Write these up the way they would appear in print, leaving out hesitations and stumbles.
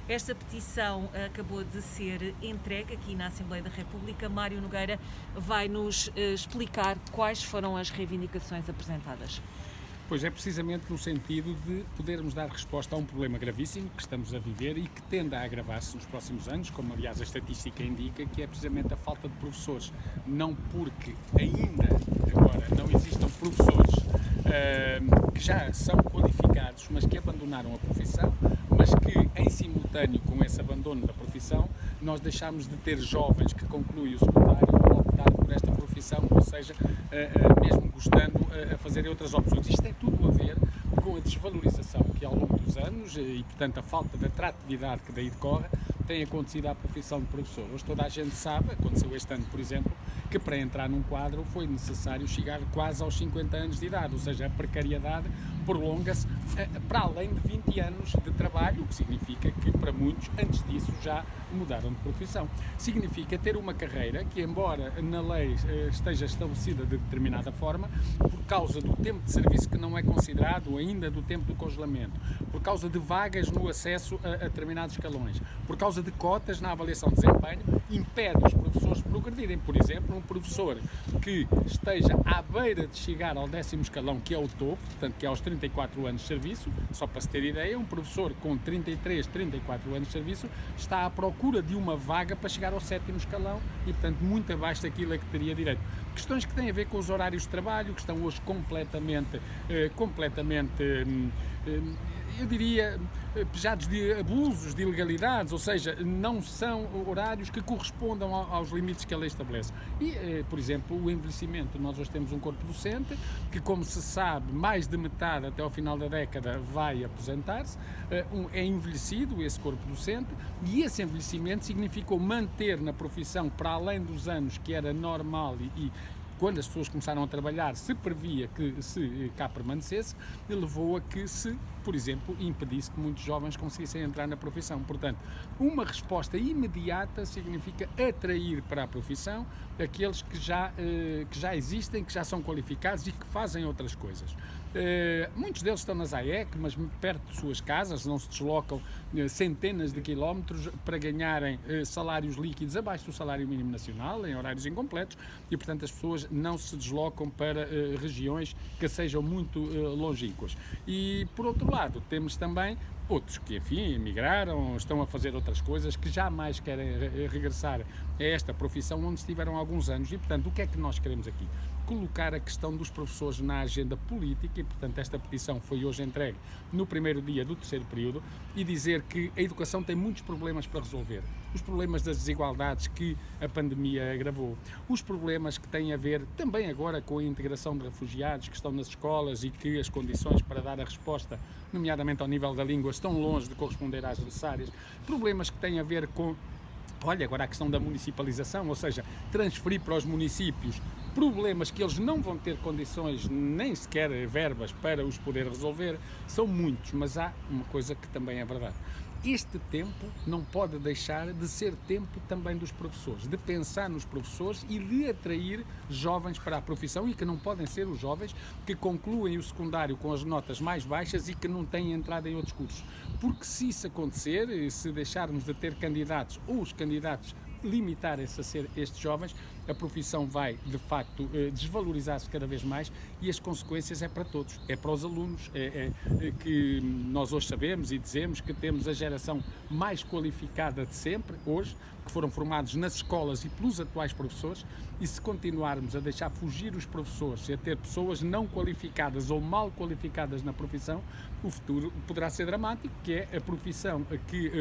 Esta petição acabou de ser entregue aqui na Assembleia da República. Mário Nogueira vai nos explicar quais foram as reivindicações apresentadas. Pois é, precisamente no sentido de podermos dar resposta a um problema gravíssimo que estamos a viver e que tende a agravar-se nos próximos anos, como aliás a estatística indica, que é precisamente a falta de professores. Não porque ainda agora não existam professores que já são qualificados, mas que abandonaram a profissão, mas que em simultâneo com esse abandono da profissão, nós deixamos de ter jovens que concluem o secundário ou optar por esta profissão, ou seja, mesmo gostando a fazerem outras opções. Isto tem tudo a ver com a desvalorização que ao longo dos anos e, portanto, a falta de atratividade que daí decorre tem acontecido à profissão de professor. Hoje toda a gente sabe, aconteceu este ano, por exemplo, que para entrar num quadro foi necessário chegar quase aos 50 anos de idade, ou seja, a precariedade prolonga-se para além de 20 anos de trabalho, o que significa que para muitos, antes disso, já mudaram de profissão. Significa ter uma carreira que, embora na lei esteja estabelecida de determinada forma, por causa do tempo de serviço que não é considerado ainda do tempo do congelamento, por causa de vagas no acesso a determinados escalões, por causa de cotas na avaliação de desempenho, impede os professores de progredirem. Por exemplo, um professor que esteja à beira de chegar ao 10º escalão, que é o topo, portanto, que é aos 34 anos de serviço, só para se ter ideia, um professor com 33, 34 anos de serviço está à procura de uma vaga para chegar ao 7º escalão e, portanto, muito abaixo daquilo a que teria direito. Questões que têm a ver com os horários de trabalho, que estão hoje completamente eu diria, pejados de abusos, de ilegalidades, ou seja, não são horários que correspondam aos limites que a lei estabelece. E, por exemplo, o envelhecimento. Nós hoje temos um corpo docente que, como se sabe, mais de metade até ao final da década vai aposentar-se, é envelhecido esse corpo docente e esse envelhecimento significou manter na profissão, para além dos anos que era normal e quando as pessoas começaram a trabalhar, se previa que se cá permanecesse, levou a que se, por exemplo, impedisse que muitos jovens conseguissem entrar na profissão. Portanto, uma resposta imediata significa atrair para a profissão aqueles que já existem, que já são qualificados e que fazem outras coisas. Muitos deles estão nas AEC, mas perto de suas casas, não se deslocam centenas de quilómetros para ganharem salários líquidos abaixo do salário mínimo nacional, em horários incompletos, e portanto as pessoas não se deslocam para regiões que sejam muito longínquas. E por outro lado, temos também outros que, enfim, emigraram, estão a fazer outras coisas, que jamais querem regressar a esta profissão onde estiveram há alguns anos. E, portanto, o que é que nós queremos aqui? Colocar a questão dos professores na agenda política e, portanto, esta petição foi hoje entregue no primeiro dia do terceiro período e dizer que a educação tem muitos problemas para resolver. Os problemas das desigualdades que a pandemia agravou, os problemas que têm a ver também agora com a integração de refugiados que estão nas escolas e que as condições para dar a resposta, nomeadamente ao nível da língua, estão longe de corresponder às necessárias, problemas que têm a ver com, agora a questão da municipalização, ou seja, transferir para os municípios problemas que eles não vão ter condições, nem sequer verbas para os poder resolver, são muitos, mas há uma coisa que também é verdade. Este tempo não pode deixar de ser tempo também dos professores, de pensar nos professores e de atrair jovens para a profissão e que não podem ser os jovens que concluem o secundário com as notas mais baixas e que não têm entrada em outros cursos. Porque se isso acontecer, se deixarmos de ter candidatos ou os candidatos limitarem-se a ser estes jovens, a profissão vai, de facto, desvalorizar-se cada vez mais e as consequências é para todos, é para os alunos, que nós hoje sabemos e dizemos que temos a geração mais qualificada de sempre, hoje, que foram formados nas escolas e pelos atuais professores, e se continuarmos a deixar fugir os professores e a ter pessoas não qualificadas ou mal qualificadas na profissão, o futuro poderá ser dramático, que é a profissão que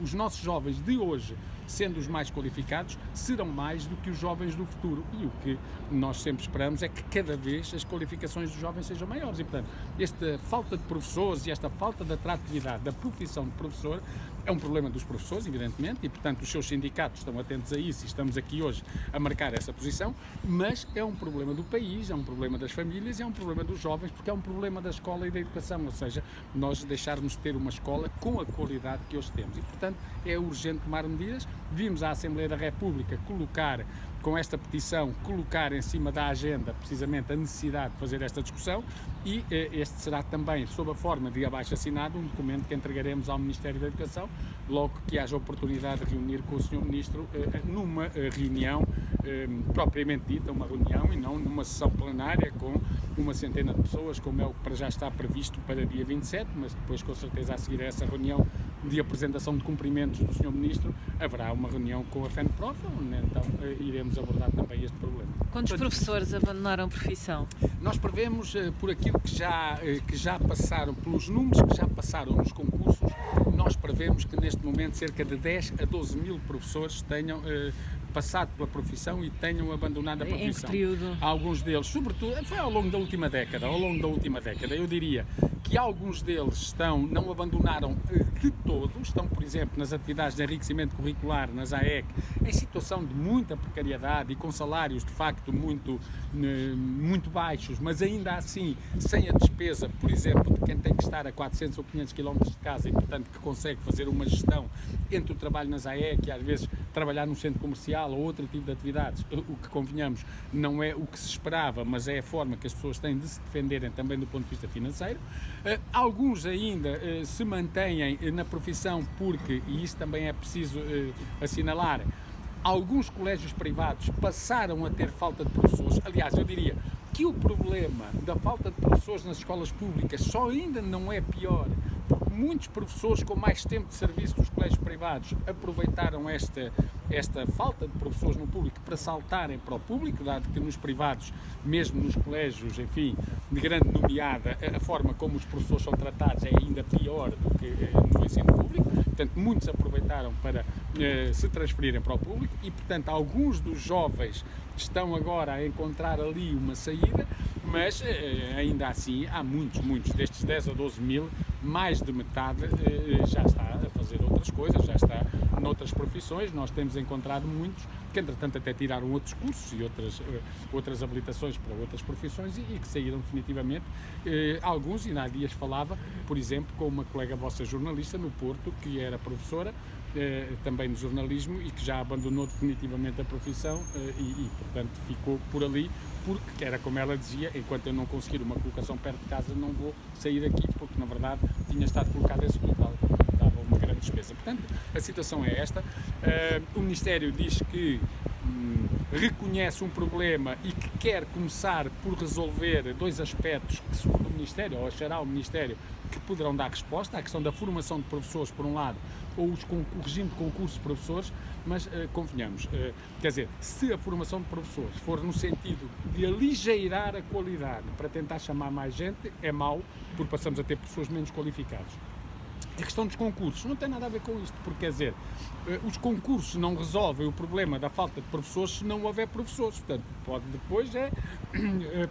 os nossos jovens de hoje, sendo os mais qualificados, serão mais do que os jovens do futuro. E o que nós sempre esperamos é que cada vez as qualificações dos jovens sejam maiores. E, portanto, esta falta de professores e esta falta de atratividade da profissão de professor é um problema dos professores, evidentemente, e, portanto, os seus sindicatos estão atentos a isso e estamos aqui hoje a marcar essa posição, mas é um problema do país, é um problema das famílias, é um problema dos jovens, porque é um problema da escola e da educação, ou seja, nós deixarmos de ter uma escola com a qualidade que hoje temos. E, portanto, é urgente tomar medidas. Vimos a Assembleia da República colocar, com esta petição, colocar em cima da agenda precisamente a necessidade de fazer esta discussão e este será também, sob a forma de abaixo-assinado, um documento que entregaremos ao Ministério da Educação logo que haja oportunidade de reunir com o Sr. Ministro numa reunião propriamente dita, uma reunião e não numa sessão plenária com uma centena de pessoas, como é o que para já está previsto para dia 27, mas depois com certeza a seguir a essa reunião de apresentação de cumprimentos do Sr. Ministro, haverá uma reunião com a FENPROF, onde então iremos abordar também este problema. Quantos professores abandonaram a profissão? Nós prevemos, por aquilo que já passaram, pelos números que já passaram nos concursos, nós prevemos que neste momento cerca de 10 a 12 mil professores tenham passado pela profissão e tenham abandonado a profissão. Em que período? Alguns deles, sobretudo, foi ao longo da última década, eu diria que alguns deles não abandonaram de todo, estão, por exemplo, nas atividades de enriquecimento curricular, nas AEC, em situação de muita precariedade e com salários, de facto, muito baixos, mas ainda assim, sem a despesa, por exemplo, de quem tem que estar a 400 ou 500 km de casa e, portanto, que consegue fazer uma gestão entre o trabalho nas AEC e, às vezes, trabalhar num centro comercial ou outro tipo de atividades, o que convenhamos não é o que se esperava, mas é a forma que as pessoas têm de se defenderem também do ponto de vista financeiro. Alguns ainda se mantêm na profissão porque, e isso também é preciso assinalar, alguns colégios privados passaram a ter falta de professores. Aliás, eu diria que o problema da falta de professores nas escolas públicas só ainda não é pior, porque muitos professores com mais tempo de serviço dos colégios privados aproveitaram esta falta de professores no público para saltarem para o público, dado que nos privados, mesmo nos colégios, enfim, de grande nomeada, a forma como os professores são tratados é ainda pior do que no ensino público. Portanto, muitos aproveitaram para se transferirem para o público e, portanto, alguns dos jovens estão agora a encontrar ali uma saída, mas ainda assim há muitos destes 10 a 12 mil, mais de metade já está a fazer outras coisas, já está noutras profissões. Nós temos encontrado muitos que, entretanto, até tiraram outros cursos e outras habilitações para outras profissões e que saíram definitivamente. Alguns, ainda há dias falava, por exemplo, com uma colega vossa jornalista no Porto, que era professora também de jornalismo e que já abandonou definitivamente a profissão e, portanto, ficou por ali, porque era como ela dizia, enquanto eu não conseguir uma colocação perto de casa não vou sair daqui, porque na verdade tinha estado colocado esse local, dava uma grande despesa. Portanto, a situação é esta. O Ministério diz que reconhece um problema e que quer começar por resolver dois aspectos que, segundo o Ministério, ou achará o Ministério, que poderão dar resposta: a questão da formação de professores, por um lado, ou o regime de concursos de professores, mas convenhamos, quer dizer, se a formação de professores for no sentido de aligeirar a qualidade para tentar chamar mais gente, é mau, porque passamos a ter pessoas menos qualificadas. A questão dos concursos não tem nada a ver com isto, porque, quer dizer, os concursos não resolvem o problema da falta de professores se não houver professores. Portanto, pode depois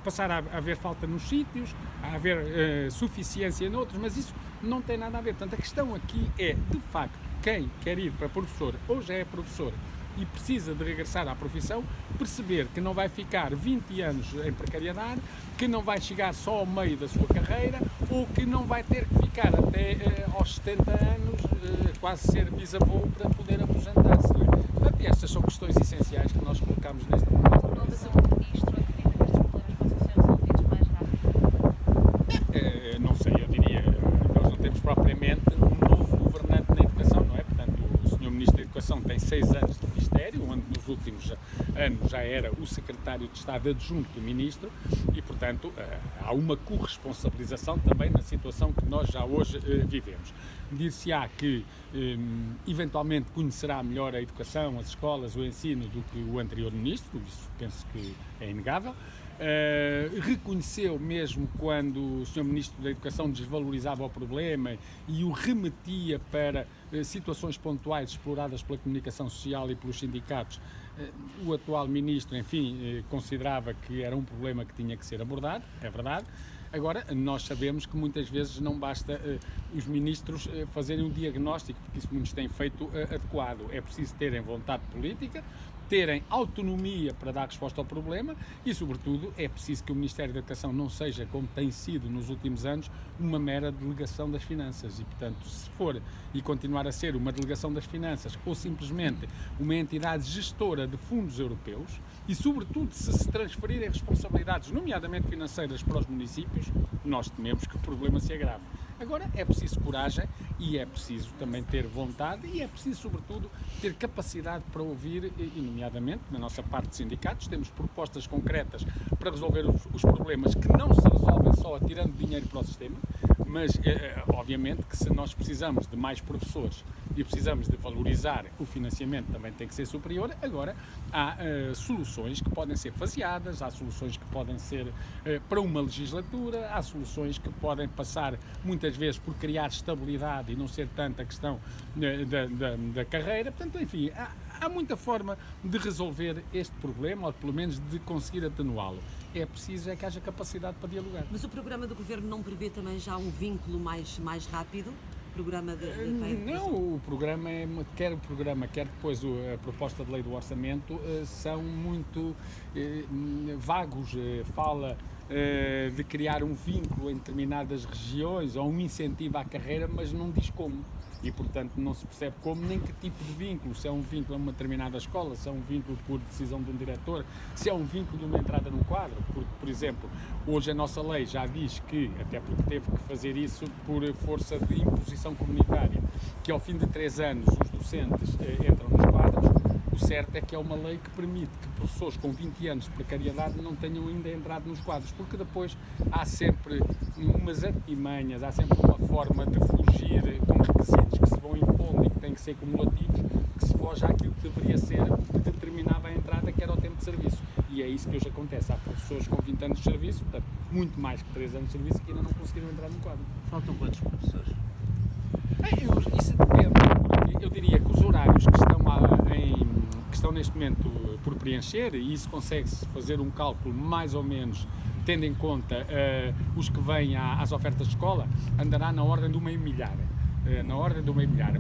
passar a haver falta nos sítios, a haver suficiência noutros, mas isso não tem nada a ver. Portanto, a questão aqui é, de facto, quem quer ir para professor ou já é professor e precisa de regressar à profissão, perceber que não vai ficar 20 anos em precariedade, que não vai chegar só ao meio da sua carreira ou que não vai ter que ficar até aos 70 anos, quase ser bisavô, para poder aposentar-se. Portanto, estas são questões essenciais que nós colocamos nesta O novo Ministro acredita que estes problemas possam ser resolvidos mais rápido? Não sei, eu diria, nós não temos propriamente um novo governante na educação, não é? Portanto, o Sr. Ministro da Educação tem 6 anos de Ministério, onde nos últimos anos já era o Secretário de Estado adjunto do Ministro e, portanto, há uma corresponsabilização também na situação que nós já hoje vivemos. Dir-se-á que, eventualmente, conhecerá melhor a educação, as escolas, o ensino do que o anterior Ministro, isso penso que é inegável. Reconheceu mesmo quando o Sr. Ministro da Educação desvalorizava o problema e o remetia para situações pontuais exploradas pela comunicação social e pelos sindicatos. O atual Ministro, enfim, considerava que era um problema que tinha que ser abordado, é verdade. Agora, nós sabemos que muitas vezes não basta os ministros fazerem um diagnóstico, porque isso muitos têm feito adequado. É preciso terem vontade política, terem autonomia para dar resposta ao problema e, sobretudo, é preciso que o Ministério da Educação não seja, como tem sido nos últimos anos, uma mera delegação das finanças e, portanto, se for e continuar a ser uma delegação das finanças ou simplesmente uma entidade gestora de fundos europeus e, sobretudo, se transferirem responsabilidades, nomeadamente financeiras, para os municípios, nós tememos que o problema se agrave. Agora é preciso coragem e é preciso também ter vontade e é preciso, sobretudo, ter capacidade para ouvir, e nomeadamente, na nossa parte de sindicatos, temos propostas concretas para resolver os problemas que não se resolvem só atirando dinheiro para o sistema, mas, obviamente, que se nós precisamos de mais professores e precisamos de valorizar o financiamento, também tem que ser superior. Agora, há soluções que podem ser faseadas, há soluções que podem ser para uma legislatura, há soluções que podem passar, muitas vezes, por criar estabilidade e não ser tanto a questão da carreira. Portanto, enfim, há muita forma de resolver este problema, ou pelo menos de conseguir atenuá-lo. É preciso que haja capacidade para dialogar. Mas o programa do Governo não prevê também já um vínculo mais rápido? Programa Não, o programa, quer o programa, quer depois a proposta de lei do orçamento, são muito vagos. Fala de criar um vínculo em determinadas regiões ou um incentivo à carreira, mas não diz como. E, portanto, não se percebe como, nem que tipo de vínculo, se é um vínculo a uma determinada escola, se é um vínculo por decisão de um diretor, se é um vínculo de uma entrada no quadro, porque, por exemplo, hoje a nossa lei já diz que, até porque teve que fazer isso por força de imposição comunitária, que ao fim de 3 anos os docentes entram nos quadros. O certo é que é uma lei que permite que professores com 20 anos de precariedade não tenham ainda entrado nos quadros, porque depois há sempre umas artimanhas, há sempre uma forma de fugir com requisitos que se vão impondo e que têm que ser cumulativos, que se foge àquilo que deveria ser o que determinava a entrada, que era o tempo de serviço. E é isso que hoje acontece. Há professores com 20 anos de serviço, portanto, muito mais que 3 anos de serviço, que ainda não conseguiram entrar no quadro. Faltam quantos professores? Isso depende, porque eu diria que os horários que estão neste momento por preencher, e isso consegue-se fazer um cálculo mais ou menos tendo em conta os que vêm às ofertas de escola, andará na ordem de meio milhar.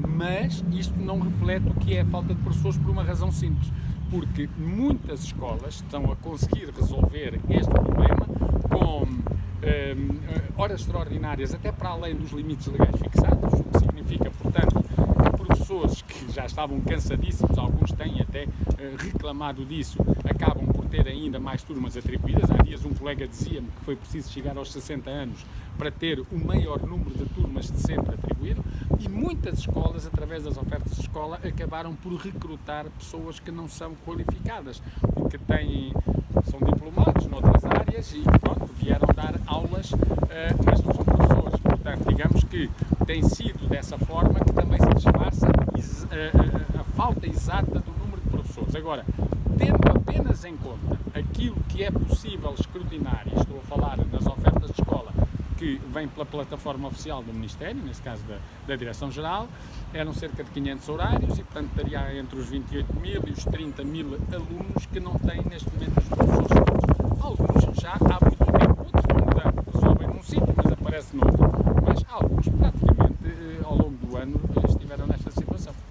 Mas isto não reflete o que é a falta de professores por uma razão simples, porque muitas escolas estão a conseguir resolver este problema com horas extraordinárias até para além dos limites legais fixados, o que significa, portanto, que professores que já estavam cansadíssimos, alguns têm até reclamado disso, acabam por ter ainda mais turmas atribuídas. Há dias um colega dizia-me que foi preciso chegar aos 60 anos para ter o maior número de turmas de sempre atribuído, e muitas escolas, através das ofertas de escola, acabaram por recrutar pessoas que não são qualificadas, que são diplomados noutras áreas e pronto, vieram dar aulas, mas não são professores. Portanto, digamos que tem sido dessa forma que também se disfarça a falta exata do número de professores. Agora, tendo apenas em conta aquilo que é possível escrutinar, e estou a falar nas ofertas de escola que vêm pela plataforma oficial do Ministério, nesse caso da Direção-Geral, eram cerca de 500 horários e, portanto, estaria entre os 28 mil e os 30 mil alunos que não têm neste momento os professores